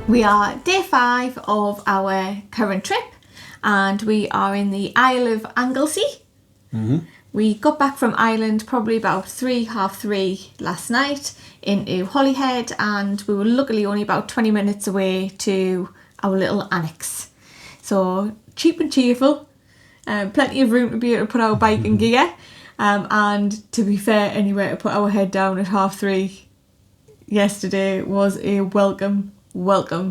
We are day 5 of our current trip and we are in the Isle of Anglesey. Mm-hmm. We got back from Ireland probably about 3:30 last night into Holyhead, and we were luckily only about 20 minutes away to our little annex. So cheap and cheerful, plenty of room to be able to put our bike in gear, and to be fair, anywhere to put our head down at 3:30 yesterday was a welcome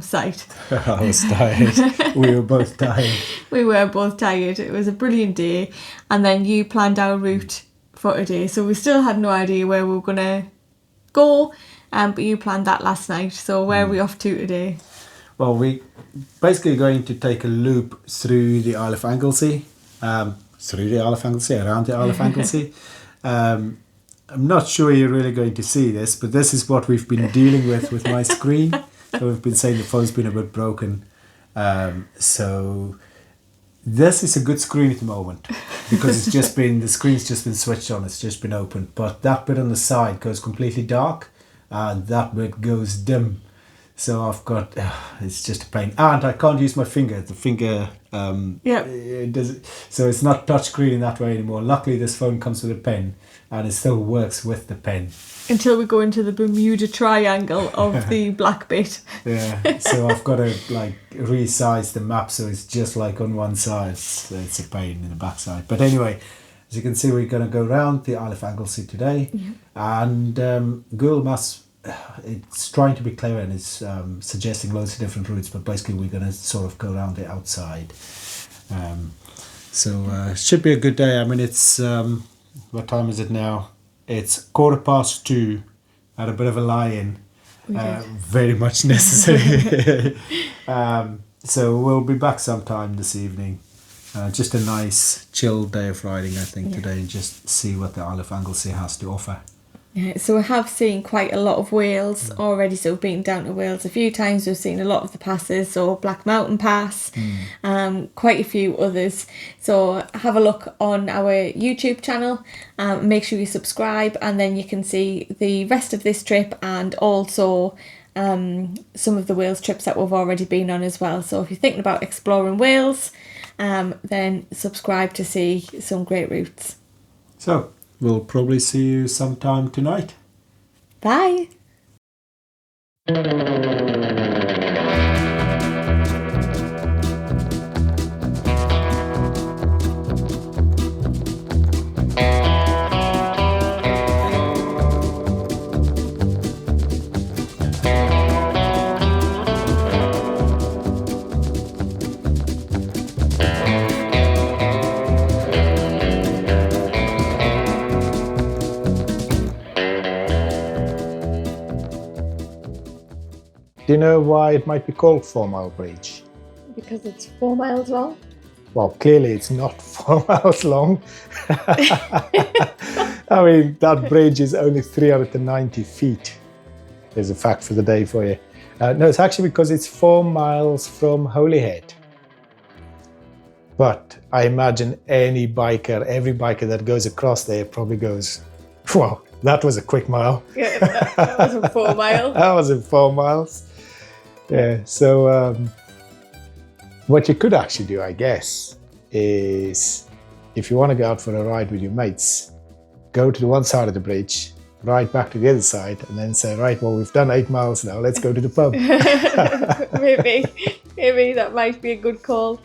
sight. I was tired. We were both tired. We were both tired. It was a brilliant day, and then you planned our route for today, so we still had no idea where we were going to go, but you planned that last night. So where are we off to today? Well, we basically going to take a loop through the Isle of Anglesey, around the Isle of Anglesey. I'm not sure you're really going to see this, but this is what we've been dealing with my screen. So we've been saying the phone's been a bit broken. So this is a good screen at the moment because the screen's just been switched on, it's just been opened. But that bit on the side goes completely dark and that bit goes dim. So I've got, it's just a pain. And I can't use my finger. The finger, it does, so it's not touchscreen in that way anymore. Luckily this phone comes with a pen and it still works with the pen. Until we go into the Bermuda Triangle of the black bit. Yeah, so I've got to resize the map so it's just on one side. So it's a pain in the backside. But anyway, as you can see, we're going to go around the Isle of Anglesey today. Yeah. And Google Maps, it's trying to be clever and it's suggesting loads of different routes, but basically we're going to sort of go around the outside. So it should be a good day. I mean, it's, what time is it now? It's 2:15. Had a bit of a lie-in. Very much necessary. So we'll be back sometime this evening. Just a nice chill day of riding, I think, today, and just see what the Isle of Anglesey has to offer. Yeah, so we have seen quite a lot of Wales already. So we've been down to Wales a few times. We've seen a lot of the passes, so Black Mountain Pass, quite a few others. So have a look on our YouTube channel. Make sure you subscribe, and then you can see the rest of this trip and also some of the Wales trips that we've already been on as well. So if you're thinking about exploring Wales, then subscribe to see some great routes. So we'll probably see you sometime tonight. Bye. Do you know why it might be called 4 Mile Bridge? Because it's 4 miles long. Well, clearly it's not 4 miles long. I mean, that bridge is only 390 feet. There's a fact for the day for you. No, it's actually because it's 4 miles from Holyhead. But I imagine every biker that goes across there probably goes, wow, that was a quick mile. Yeah, that wasn't 4 miles. That wasn't 4 miles. Yeah, so what you could actually do, I guess, is if you want to go out for a ride with your mates, go to the one side of the bridge, ride back to the other side, and then say, right, well, we've done 8 miles now, let's go to the pub. Maybe that might be a good call.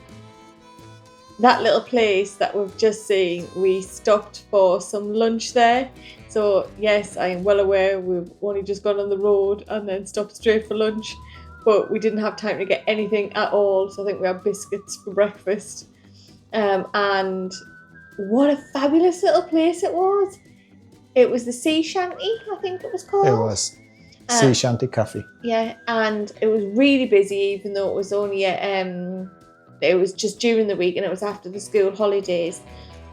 That little place that we've just seen, we stopped for some lunch there. So yes, I am well aware we've only just gone on the road and then stopped straight for lunch, but we didn't have time to get anything at all. So I think we had biscuits for breakfast. And what a fabulous little place it was. It was the Sea Shanty, I think it was called. It was. Sea Shanty Café. Yeah, and it was really busy, even though it was only it was just during the week and it was after the school holidays.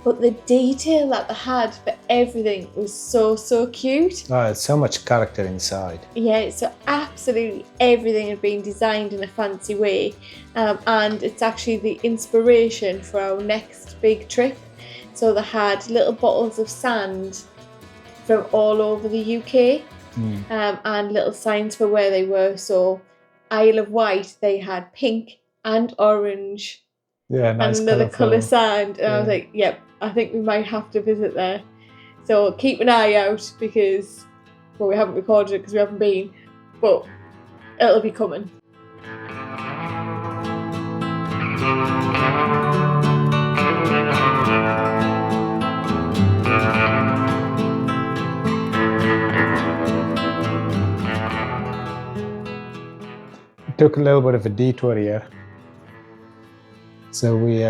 But the detail that they had for everything was so, so cute. Oh, it's so much character inside. Yeah, so absolutely everything had been designed in a fancy way. And it's actually the inspiration for our next big trip. So they had little bottles of sand from all over the UK and little signs for where they were. So Isle of Wight, they had pink and orange Yeah, nice and another colourful. colour sand. And I was Yeah. like, yep, I think we might have to visit there. So keep an eye out because, well, we haven't recorded it because we haven't been, but it'll be coming. Took a little bit of a detour here. So we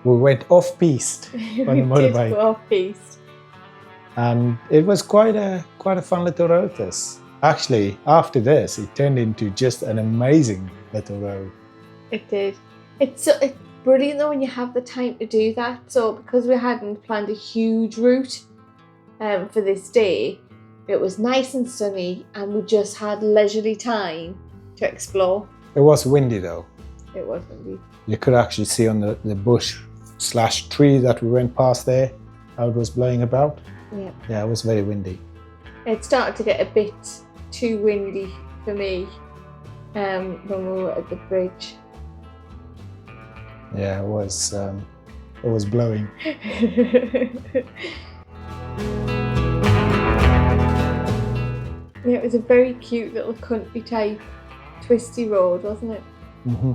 went off piste on the We did motorbike, go off piste. and it was quite a fun little road. This actually, after this, it turned into just an amazing little road. It did. It's brilliant though when you have the time to do that. So because we hadn't planned a huge route for this day, it was nice and sunny, and we just had leisurely time to explore. It was windy though. It was windy. You could actually see on the bush / tree that we went past there how it was blowing about. Yeah. Yeah, it was very windy. It started to get a bit too windy for me when we were at the bridge. Yeah, it was blowing. Yeah, it was a very cute little country type twisty road, wasn't it? Mm-hmm.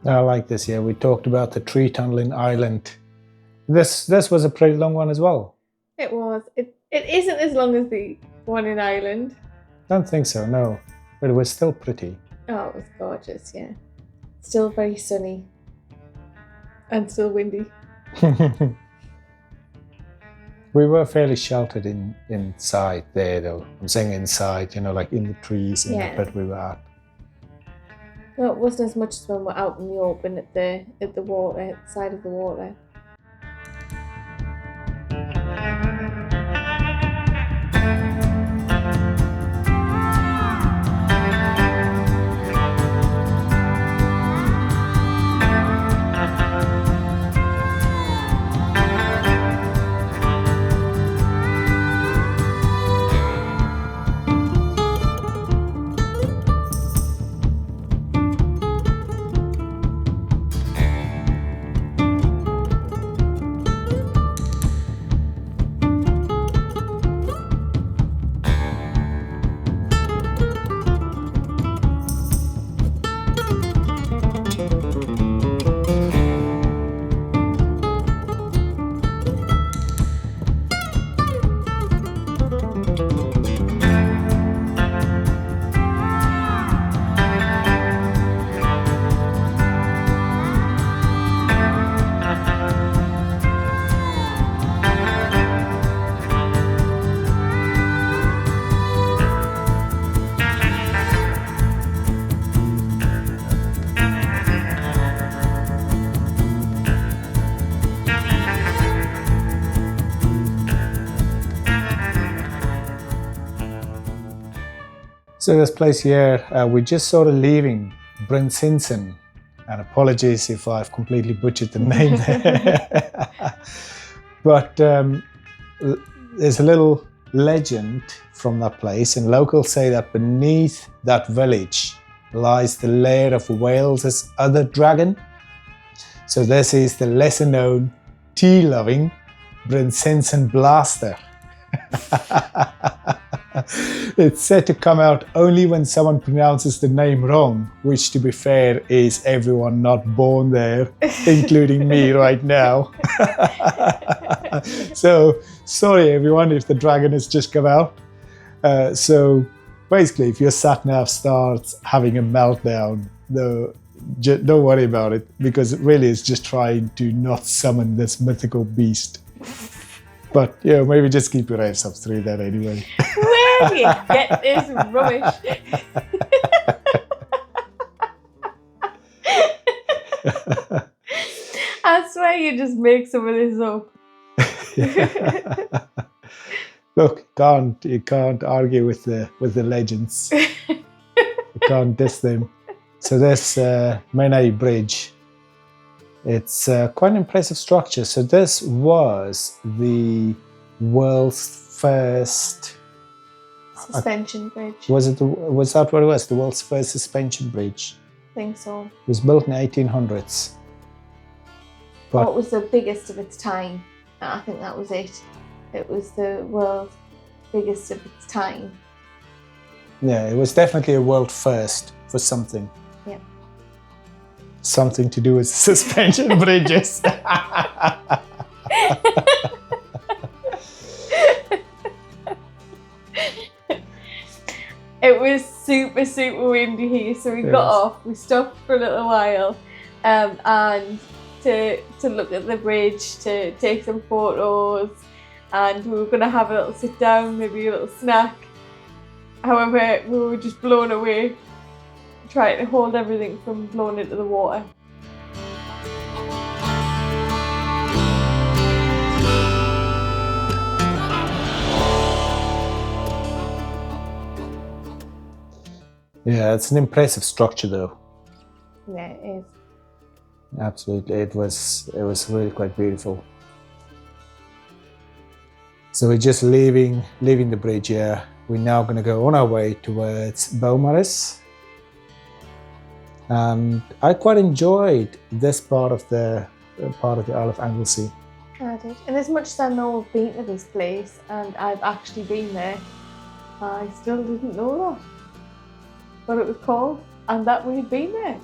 I like this. Yeah, we talked about the tree tunneling island. This was a pretty long one as well. It was. It isn't as long as the one in Ireland. Don't think so, no. But it was still pretty. Oh, it was gorgeous, yeah. Still very sunny. And still windy. We were fairly sheltered inside there though. I'm saying inside, like in the trees in the bit we were at. No, it wasn't as much as when we're out in the open at the water, at the side of the water. So this place here, we're just sort of leaving Brynsiencyn, and apologies if I've completely butchered the name there. But there's a little legend from that place, and locals say that beneath that village lies the lair of Wales's other dragon. So this is the lesser known tea-loving Brynsiencyn blaster. It's said to come out only when someone pronounces the name wrong, which, to be fair, is everyone not born there, including me right now. So sorry everyone if the dragon has just come out. So basically, if your sat-nav starts having a meltdown, don't worry about it, because it really is just trying to not summon this mythical beast. But yeah, maybe just keep your eyes up through that anyway. Where do you get this rubbish? I swear you just make some of this up. Look, you can't argue with the legends. You can't diss them. So this Menai Bridge, it's quite an impressive structure. So this was the world's first suspension bridge. Was that what it was? The world's first suspension bridge. I think so. It was built in the 1800s. But what was the biggest of its time? I think that was it. It was the world's biggest of its time. Yeah, it was definitely a world first for something. Yeah. Something to do with suspension bridges. It was super, super windy here, so we got off. We stopped for a little while, and to look at the bridge, to take some photos, and we were going to have a little sit down, maybe a little snack. However, we were just blown away, trying to hold everything from blowing into the water. Yeah, it's an impressive structure though. Yeah, it is. Absolutely, it was really quite beautiful. So we're just leaving the bridge here. We're now going to go on our way towards Beaumaris. And I quite enjoyed this part of the Isle of Anglesey. I did. And as much as I know I've been to this place and I've actually been there, I still didn't know that. What it was called and that we had been there.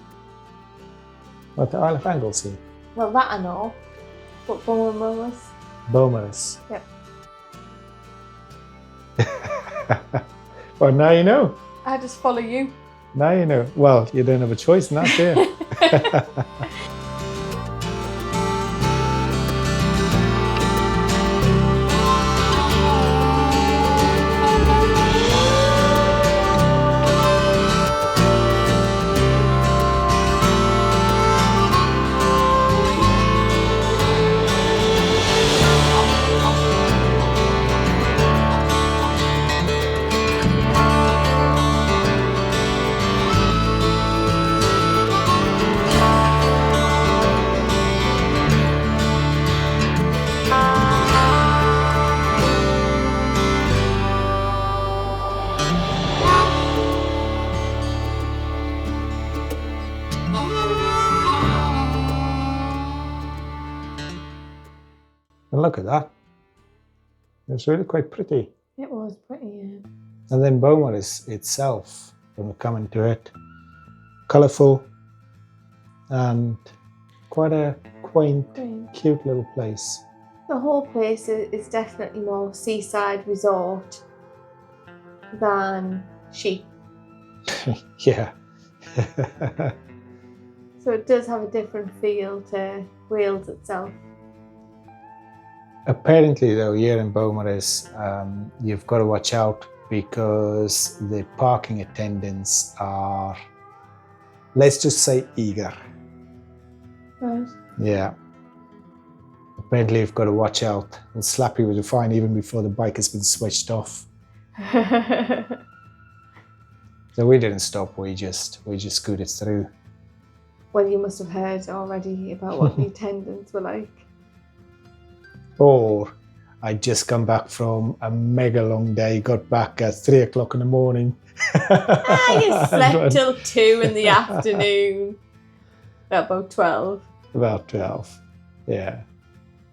What, the Isle of Anglesey? Well, that I know. But Beaumaris. Beaumaris. Yep. Well, now you know. I just follow you. Now you know. Well, you don't have a choice in that, do you? And look at that. It's really quite pretty. It was pretty, yeah. And then Beaumaris itself, when we come into it, colourful and quite a quaint, cute little place. The whole place is definitely more seaside resort than Sheep. Yeah. So it does have a different feel to Wales itself. Apparently though, here in Beaumaris, you've got to watch out because the parking attendants are, let's just say, eager. Right. Yeah. Apparently you've got to watch out and slap you with a fine even before the bike has been switched off. So we didn't stop, we just scooted through. Well, you must have heard already about what the attendants were like. Or I'd just come back from a mega long day, got back at 3 o'clock in the morning. You slept till 2 in the afternoon. About 12. About 12, yeah.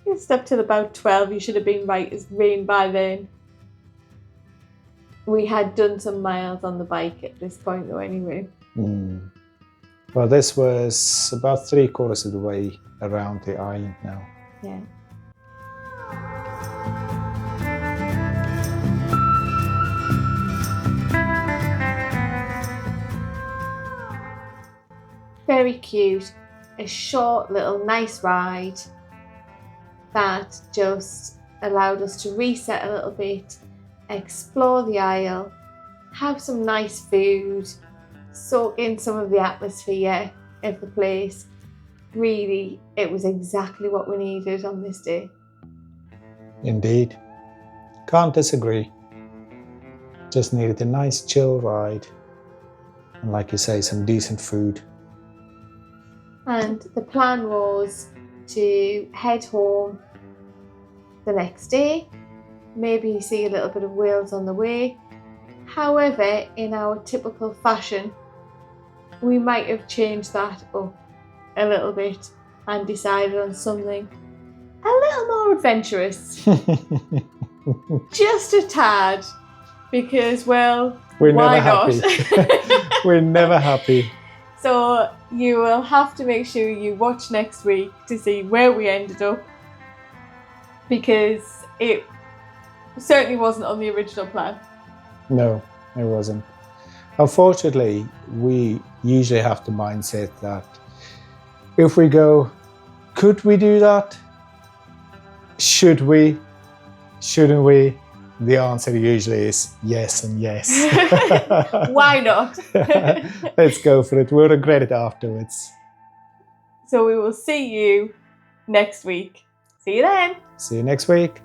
You slept till about 12, you should have been right as rain by then. We had done some miles on the bike at this point though anyway. Mm. Well, this was about 3/4 of the way around the island now. Yeah. Very cute. A short little nice ride that just allowed us to reset a little bit, explore the isle, have some nice food, soak in some of the atmosphere of the place. Really, it was exactly what we needed on this day. Indeed. Can't disagree. Just needed a nice chill ride. And like you say, some decent food. And the plan was to head home the next day, maybe see a little bit of Wales on the way. However, in our typical fashion, we might have changed that up a little bit and decided on something a little more adventurous. Just a tad, because, well, We're why never not? happy. We're never happy. So you will have to make sure you watch next week to see where we ended up, because it certainly wasn't on the original plan. No, it wasn't. Unfortunately, we usually have the mindset that if we go, could we do that? Should we? Shouldn't we? The answer usually is yes and yes. Why not? Let's go for it. We'll regret it afterwards. So we will see you next week. See you then. See you next week.